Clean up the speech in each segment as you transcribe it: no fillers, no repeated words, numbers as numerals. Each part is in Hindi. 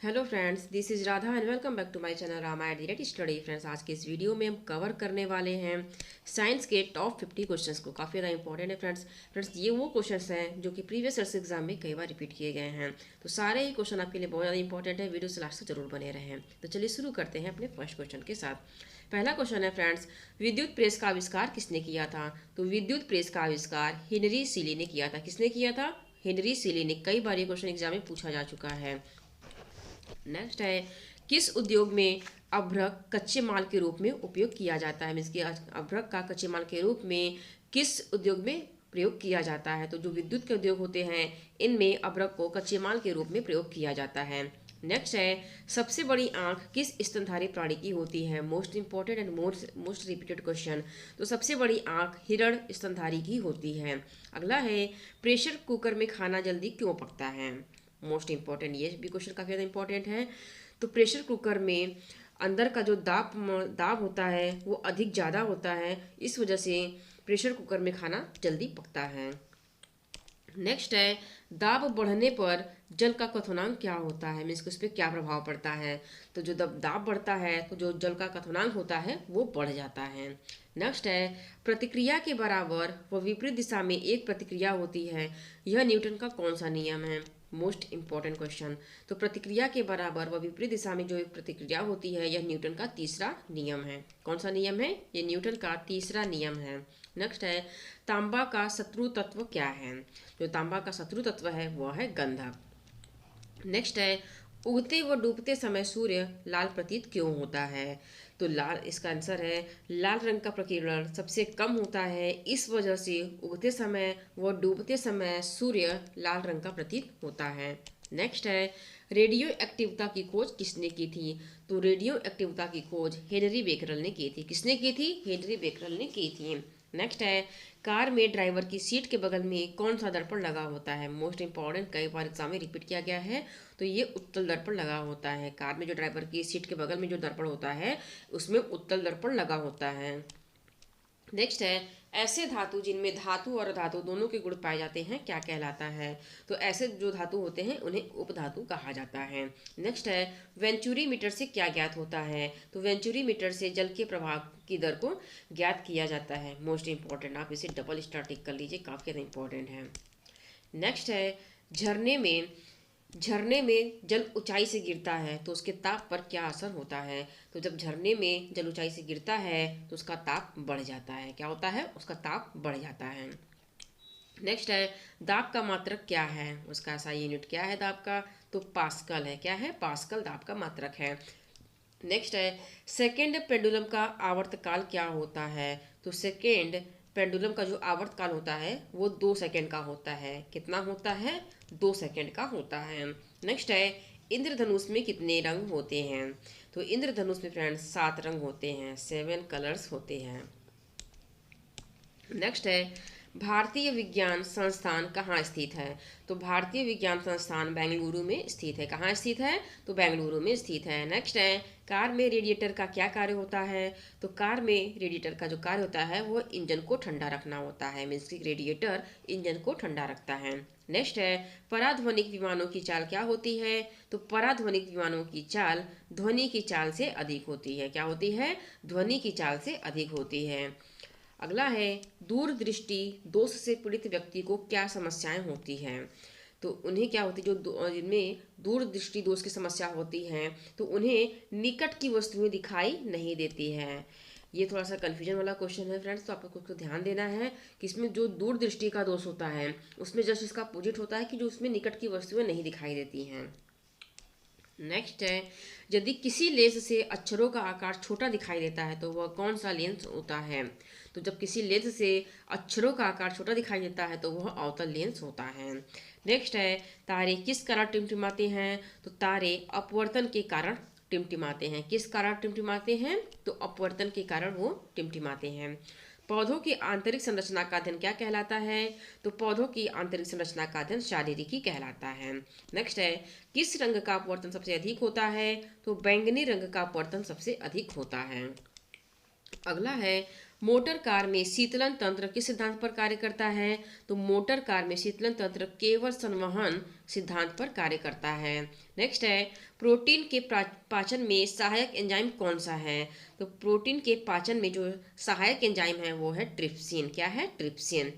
Hello friends, this is Radha and welcome back to my channel Ramayana direct study. Friends, आज के इस वीडियो में हम कवर करने वाले हैं साइंस के टॉप 50 क्वेश्चंस को। काफ़ी ज़्यादा इंपॉर्टेंट है फ्रेंड्स ये वो क्वेश्चंस हैं जो कि प्रीवियस ईयर एग्जाम में कई बार रिपीट किए गए हैं। तो सारे ही क्वेश्चन आपके लिए बहुत ज़्यादा इंपॉर्टेंट है। वीडियो से लास्ट तक जरूर बने रहें। तो चलिए शुरू करते हैं अपने फर्स्ट क्वेश्चन के साथ। पहला क्वेश्चन है फ्रेंड्स, विद्युत प्रेस का आविष्कार किसने किया था? तो विद्युत प्रेस का आविष्कार हेनरी सीली ने किया था। किसने किया था? हेनरी सीली ने। कई बार ये क्वेश्चन एग्जाम में पूछा जा चुका है। नेक्स्ट है, किस उद्योग में अभ्रक कच्चे माल के रूप में उपयोग किया जाता है? मीन्स कि अभ्रक का कच्चे माल के रूप में किस उद्योग में प्रयोग किया जाता है? तो जो विद्युत के उद्योग होते हैं इनमें अभ्रक को कच्चे माल के रूप में प्रयोग किया जाता है। नेक्स्ट है, सबसे बड़ी आंख किस स्तनधारी प्राणी की होती है? Most important and most repeated question. तो सबसे बड़ी आंख हिरण स्तनधारी की होती है। अगला है, प्रेशर कुकर में खाना जल्दी क्यों पकता है? मोस्ट इंपॉर्टेंट, ये भी क्वेश्चन काफ़ी ज़्यादा इंपॉर्टेंट है। तो प्रेशर कुकर में अंदर का जो दाब होता है वो अधिक ज़्यादा होता है, इस वजह से प्रेशर कुकर में खाना जल्दी पकता है। नेक्स्ट है, दाब बढ़ने पर जल का क्वथनांक क्या होता है? मीन्स उस पर क्या प्रभाव पड़ता है? तो जो दाब बढ़ता है तो जो जल का क्वथनांक होता है वो बढ़ जाता है। नेक्स्ट है, प्रतिक्रिया के बराबर व विपरीत दिशा में एक प्रतिक्रिया होती है, यह न्यूटन का कौन सा नियम है? Most important question. तो प्रतिक्रिया के बराबर व विपरीत दिशा में जो एक प्रतिक्रिया होती है यह न्यूटन का तीसरा नियम है। कौन सा नियम है? ये न्यूटन का तीसरा नियम है। नेक्स्ट है, तांबा का शत्रु तत्व क्या है? जो तांबा का शत्रु तत्व है वह है गंधक। नेक्स्ट है, उगते व डूबते समय सूर्य लाल प्रतीत क्यों होता है? तो लाल, इसका आंसर है लाल रंग का प्रकीर्णन सबसे कम होता है, इस वजह से उगते समय व डूबते समय सूर्य लाल रंग का प्रतीत होता है। नेक्स्ट है, रेडियो एक्टिवता की खोज किसने की थी? तो रेडियो एक्टिवता की खोज हेनरी बेकरल ने की थी। किसने की थी? हेनरी बेकरल ने की थी। नेक्स्ट है, कार में ड्राइवर की सीट के बगल में कौन सा दर्पण लगा होता है? मोस्ट इंपॉर्टेंट, कई बार एग्जाम में रिपीट किया गया है। तो ये उत्तल दर्पण लगा होता है। कार में जो ड्राइवर की सीट के बगल में जो दर्पण होता है उसमें उत्तल दर्पण लगा होता है। नेक्स्ट है, ऐसे धातु जिनमें धातु और अधातु दोनों के गुण पाए जाते हैं क्या कहलाता है? तो ऐसे जो धातु होते हैं उन्हें उपधातु कहा जाता है। नेक्स्ट है, वेंचुरी मीटर से क्या ज्ञात होता है? तो वेंचुरी मीटर से जल के प्रवाह की दर को ज्ञात किया जाता है। मोस्ट इंपॉर्टेंट, आप इसे डबल स्टार टिक कर लीजिए, काफ़ी ज़्यादा इंपॉर्टेंट है। नेक्स्ट है, झरने में झरने में जल ऊंचाई से गिरता है तो उसके ताप पर क्या असर होता है? तो जब झरने में जल ऊंचाई से गिरता है तो उसका ताप बढ़ जाता है। क्या होता है? उसका ताप बढ़ जाता है। नेक्स्ट है, दाब का मात्रक क्या है? उसका SI यूनिट क्या है दाब का? तो पास्कल है। क्या है? पास्कल दाब का मात्रक है। नेक्स्ट है, सेकेंड पेंडुलम का आवर्तकाल क्या होता है? तो सेकेंड पेंडुलम का जो आवर्तकाल होता है वो 2 सेकेंड का होता है। कितना होता है? 2 सेकेंड का होता है। नेक्स्ट है, इंद्रधनुष में कितने रंग होते हैं? तो इंद्रधनुष में फ्रेंड्स 7 रंग होते हैं, 7 कलर्स होते हैं। नेक्स्ट है, भारतीय विज्ञान संस्थान कहाँ स्थित है? तो भारतीय विज्ञान संस्थान बेंगलुरु में स्थित है। कहाँ स्थित है? तो बेंगलुरु में स्थित है। नेक्स्ट है, कार में रेडिएटर का क्या कार्य होता है? तो कार में रेडिएटर का जो कार्य होता है वो इंजन को ठंडा रखना होता है। मीन्स की रेडिएटर इंजन को ठंडा रखता है। नेक्स्ट है, पराध्वनिक विमानों की चाल क्या होती है? तो पराध्वनिक विमानों की चाल ध्वनि की चाल से अधिक होती है। क्या होती है? ध्वनि की चाल से अधिक होती है। अगला है, दूरदृष्टि दोष से पीड़ित व्यक्ति को क्या समस्याएं होती हैं? तो उन्हें क्या होती है, जो जिनमें दूरदृष्टि दोष की समस्या होती है तो उन्हें निकट की वस्तुएं दिखाई नहीं देती हैं। ये थोड़ा सा कन्फ्यूजन वाला क्वेश्चन है फ्रेंड्स, तो आपको कुछ ध्यान देना है कि इसमें जो दूरदृष्टि का दोष होता है उसमें जस्ट इसका अपोजिट होता है कि जो उसमें निकट की वस्तुएं नहीं दिखाई देती हैं। नेक्स्ट है, यदि किसी लेंस से अक्षरों का आकार छोटा दिखाई देता है तो वह कौन सा लेंस होता है? तो जब किसी लेंस से अक्षरों का आकार छोटा दिखाई देता है तो वह अवतल लेंस होता है। नेक्स्ट है, तारे किस कारण टिमटिमाते हैं? तो तारे अपवर्तन के कारण टिमटिमाते हैं। किस कारण टिमटिमाते हैं? तो अपवर्तन के कारण वो टिमटिमाते हैं। पौधों की आंतरिक संरचना का अध्ययन क्या कहलाता है? तो पौधों की आंतरिक संरचना का अध्ययन शारीरिकी कहलाता है। नेक्स्ट है, किस रंग का अपवर्तन सबसे अधिक होता है? तो बैंगनी रंग का अपवर्तन सबसे अधिक होता है। अगला है, मोटर कार में शीतलन तंत्र किस सिद्धांत पर कार्य करता है? तो मोटर कार में शीतलन तंत्र केवल संवहन सिद्धांत पर कार्य करता है। नेक्स्ट है, प्रोटीन के पाचन में सहायक एंजाइम कौन सा है? तो प्रोटीन के पाचन में जो सहायक एंजाइम है वो है ट्रिप्सिन। क्या है? ट्रिप्सिन।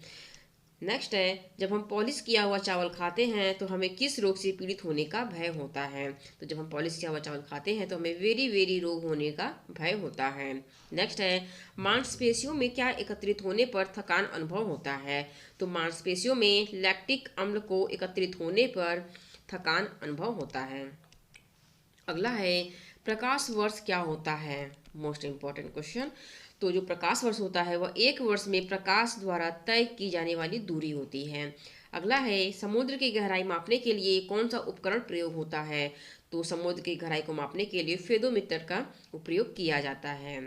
नेक्स्ट है, जब हम पॉलिश किया हुआ चावल खाते हैं तो हमें किस रोग से पीड़ित होने का भय होता है? तो जब हम पॉलिश किया हुआ चावल खाते हैं तो हमें वेरी वेरी रोग होने का भय होता है। नेक्स्ट है, मांसपेशियों में क्या एकत्रित होने पर थकान अनुभव होता है? तो मांसपेशियों में लैक्टिक अम्ल को एकत्रित होने पर थकान अनुभव होता है। अगला है, प्रकाश वर्ष क्या होता है? Most important question. तो जो प्रकाश वर्ष होता है वह एक वर्ष में प्रकाश द्वारा तय की जाने वाली दूरी होती है। अगला है, समुद्र की गहराई मापने के लिए कौन सा उपकरण प्रयोग होता है? तो समुद्र की गहराई को मापने के लिए फेदोमीटर का उपयोग किया जाता है।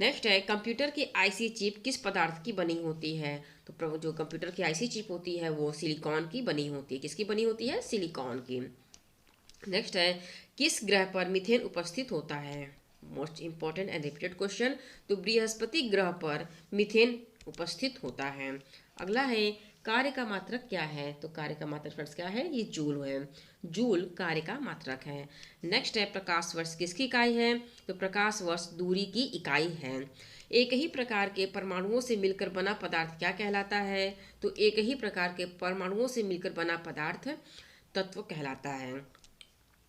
नेक्स्ट है, कंप्यूटर की आईसी चिप किस पदार्थ की बनी होती है? तो जो कंप्यूटर की आईसी चिप होती है वो सिलिकॉन की बनी होती है। किसकी बनी होती है? सिलिकॉन की। नेक्स्ट है, किस ग्रह पर मीथेन उपस्थित होता है? Most important and repeated question. तो बृहस्पति ग्रह पर मीथेन उपस्थित होता है। अगला है, कार्य का मात्रक क्या है? तो कार्य का मात्रक फ्रेंड्स क्या है? ये जूल है। जूल कार्य का मात्रक है। नेक्स्ट है, प्रकाश वर्ष किसकी इकाई है? तो प्रकाश वर्ष दूरी की इकाई है। एक ही प्रकार के परमाणुओं से मिलकर बना पदार्थ क्या कहलाता है? तो एक ही प्रकार के परमाणुओं से मिलकर बना पदार्थ तत्व कहलाता है।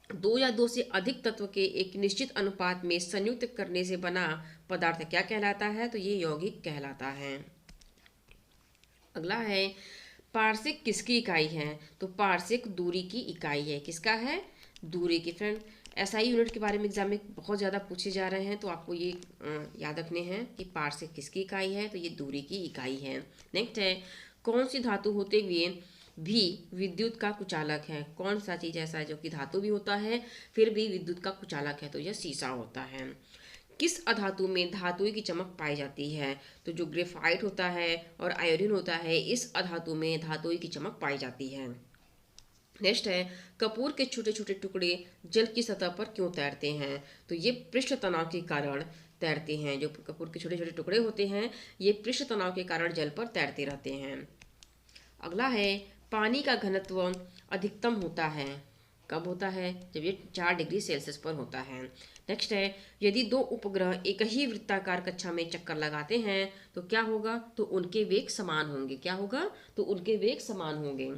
दो या दो से अधिक तत्व के एक निश्चित अनुपात में संयुक्त करने से बना पदार्थ क्या कहलाता है? तो ये यौगिक कहलाता है। अगला है, पारसिक किसकी इकाई है? तो पारसिक दूरी की इकाई है। किसका है? दूरी की। फ्रेंड, एसआई यूनिट के बारे में एग्जाम में बहुत ज़्यादा पूछे जा रहे हैं तो आपको ये याद रखने हैं कि पारसिक किसकी इकाई है? तो ये दूरी की इकाई है। नेक्स्ट है, कौन सी धातु होते हुए भी विद्युत का कुचालक है? कौन सा चीज़ ऐसा है जो कि धातु भी होता है फिर भी विद्युत का कुचालक है? तो यह शीशा होता है। किस अधातु में धातु की चमक पाई जाती है? तो जो ग्रेफाइट होता है और आयोडीन होता है, इस अधातु में धातु की चमक पाई जाती है। नेक्स्ट है, कपूर के छोटे छोटे टुकड़े जल की सतह पर क्यों तैरते हैं? तो ये पृष्ठ तनाव के कारण तैरते हैं। जो कपूर के छोटे छोटे टुकड़े होते हैं ये पृष्ठ तनाव के कारण जल पर तैरते रहते हैं। अगला है, पानी का घनत्व अधिकतम होता है कब होता है? जब ये 4 डिग्री सेल्सियस पर होता है। नेक्स्ट है, यदि दो उपग्रह एक ही वृत्ताकार कक्षा में चक्कर लगाते हैं तो क्या होगा? तो उनके वेग समान होंगे। क्या होगा? तो उनके वेग समान होंगे।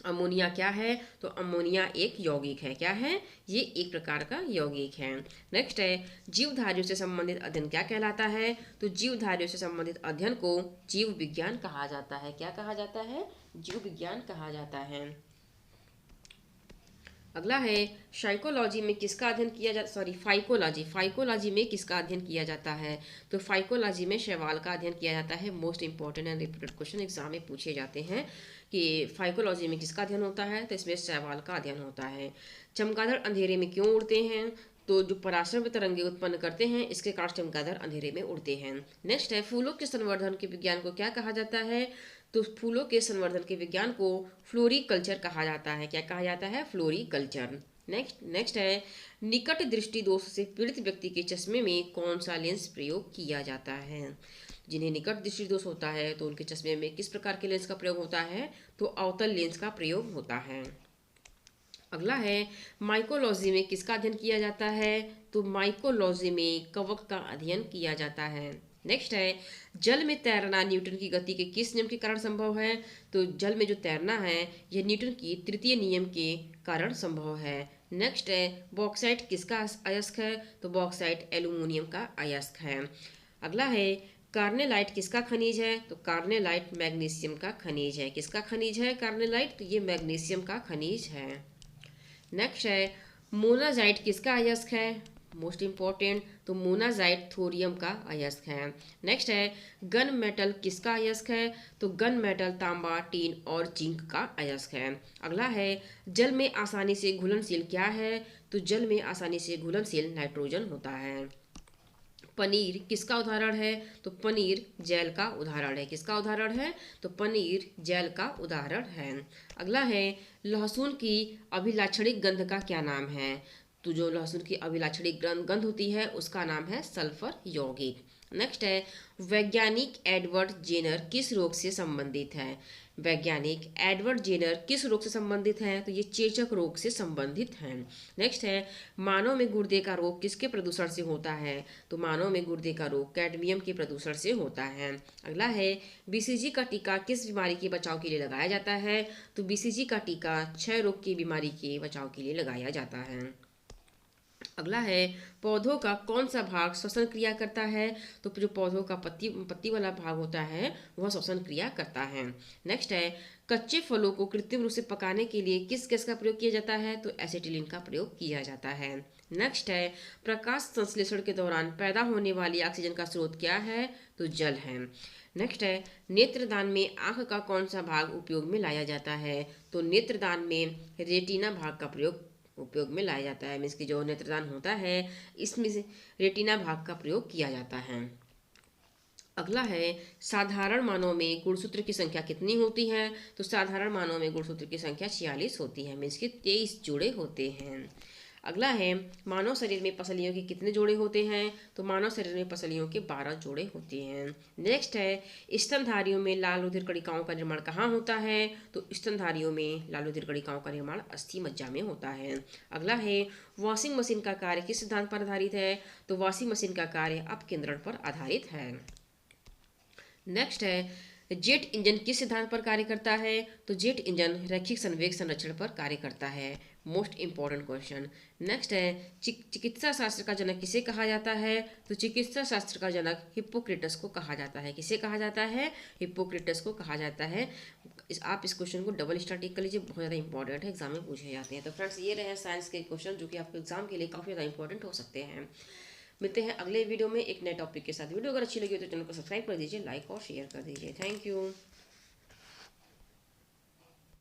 अमोनिया क्या है? तो अमोनिया एक यौगिक है। क्या है? ये एक प्रकार का यौगिक है। नेक्स्ट है, जीवधारियों से संबंधित अध्ययन क्या कहलाता है? तो जीवधारियों से संबंधित अध्ययन को जीव विज्ञान कहा जाता है। क्या कहा जाता है? जीव विज्ञान कहा जाता है। अगला है, साइकोलॉजी में किसका अध्ययन किया जाता फाइकोलॉजी में किसका अध्ययन किया जाता है? तो फाइकोलॉजी में शैवाल का अध्ययन किया जाता है। Most important and repeated question exam में पूछे जाते हैं कि फाइकोलॉजी में किसका अध्ययन होता है? तो इसमें शैवाल का अध्ययन होता है। चमगादड़ अंधेरे में क्यों उड़ते हैं? तो जो पराशर में तरंगे उत्पन्न करते हैं इसके कारण चमगादड़ अंधेरे में उड़ते हैं। नेक्स्ट है, फूलों के संवर्धन के विज्ञान को क्या कहा जाता है? तो फूलों के संवर्धन के विज्ञान को फ्लोरीकल्चर कहा जाता है। क्या कहा जाता है? फ्लोरीकल्चर। नेक्स्ट है, निकट दृष्टि दोष से पीड़ित व्यक्ति के चश्मे में कौन सा लेंस प्रयोग किया जाता है? जिन्हें निकट दृष्टि दोष होता है तो उनके चश्मे में किस प्रकार के लेंस का प्रयोग होता है? तो अवतल लेंस का प्रयोग होता है। अगला है, माइकोलॉजी में किसका अध्ययन किया जाता है? तो माइकोलॉजी में कवक का अध्ययन किया जाता है। नेक्स्ट है, जल में तैरना न्यूटन की गति के किस नियम के कारण संभव है? तो जल में जो तैरना है यह न्यूटन की तृतीय नियम के कारण संभव है। नेक्स्ट है, बॉक्साइट किसका अयस्क है? तो बॉक्साइट एल्यूमिनियम का अयस्क है। अगला है, कार्नेलाइट किसका खनिज है? तो कार्नेलाइट मैग्नीशियम का खनिज है। किसका खनिज है कार्नेलाइट? तो ये मैग्नीशियम का खनिज है। नेक्स्ट है, मोनाजाइट किसका अयस्क है? मोस्ट इंपॉर्टेंट, तो मोनाजाइट थोरियम का अयस्क है। नेक्स्ट है, गन मेटल किसका अयस्क है? तो गन मेटल तांबा, टीन और जिंक का अयस्क है। अगला है, जल में आसानी से घुलनशील क्या है? तो जल में आसानी से घुलनशील नाइट्रोजन होता है। पनीर किसका उदाहरण है? तो पनीर जैल का उदाहरण है। किसका उदाहरण है? तो पनीर जैल का उदाहरण है। अगला है, लहसुन की अभिलाक्षणिक गंध का क्या नाम है? तो जो लहसुन की अभिलाक्षणिक गंध होती है उसका नाम है सल्फर यौगिक। नेक्स्ट है वैज्ञानिक एडवर्ड जेनर किस रोग से संबंधित है। वैज्ञानिक एडवर्ड जेनर किस रोग से संबंधित है, तो ये चेचक रोग से संबंधित है। नेक्स्ट है मानव में गुर्दे का रोग किसके प्रदूषण से होता है, तो मानव में गुर्दे का रोग कैडमियम के प्रदूषण से होता है। अगला है बीसीजी का टीका किस बीमारी के बचाव के लिए लगाया जाता है, तो बीसीजी का टीका क्षय रोग की बीमारी के बचाव के लिए लगाया जाता है। अगला है पौधों का कौन सा भाग श्वसन क्रिया करता है, तो जो पौधों का पत्ती वाला भाग होता है वह श्वसन क्रिया करता है। नेक्स्ट है कच्चे फलों को कृत्रिम रूप से पकाने के लिए किस गैस का प्रयोग किया जाता है, तो एसिटिलीन का प्रयोग किया जाता है। नेक्स्ट है प्रकाश संश्लेषण के दौरान पैदा होने वाली ऑक्सीजन का स्रोत क्या है, तो जल है। नेक्स्ट है नेत्रदान में आंख का कौन सा भाग उपयोग में लाया जाता है, तो नेत्रदान में रेटिना भाग का प्रयोग उपयोग में लाया जाता है। मीन्स की जो नेत्रदान होता है इसमें से रेटिना भाग का प्रयोग किया जाता है। अगला है साधारण मानव में गुणसूत्र की संख्या कितनी होती है, तो साधारण मानव में गुणसूत्र की संख्या 46 होती है। मीन्स के 23 जोड़े होते हैं। अगला है मानव शरीर में पसलियों के कितने जोड़े होते हैं, तो मानव शरीर में पसलियों के 12 जोड़े होते हैं। नेक्स्ट है स्तनधारियों में लाल रुधिर कणिकाओं का निर्माण कहाँ होता है, तो स्तनधारियों में लाल रुधिर कणिकाओं का निर्माण अस्थि मज्जा में होता है। अगला है वॉशिंग मशीन का कार्य किस सिद्धांत पर आधारित है, तो वॉशिंग मशीन का कार्य अपकेंद्रण पर आधारित है। नेक्स्ट है जेट इंजन किस सिद्धांत पर कार्य करता है, तो जेट इंजन रैखिक संवेग संरक्षण पर कार्य करता है। Most important question. नेक्स्ट है चिकित्सा शास्त्र का जनक किसे कहा जाता है, तो चिकित्सा शास्त्र का जनक हिप्पोक्रेटस को कहा जाता है। किसे कहा जाता है, हिप्पोक्रेटस को कहा जाता है। आप इस क्वेश्चन को डबल स्टार टिक कर लीजिए, बहुत ज़्यादा इंपॉर्टेंट है, एग्जाम में पूछे जाते हैं। तो फ्रेंड्स ये रहे साइंस के क्वेश्चन जो कि आपके एग्जाम के लिए काफ़ी ज़्यादा इंपॉर्टेंट हो सकते हैं। मिलते हैं अगले वीडियो में एक नए टॉपिक के साथ। वीडियो अगर अच्छी लगी हो तो चैनल को सब्सक्राइब कर दीजिए, लाइक और शेयर कर दीजिए। Thank you.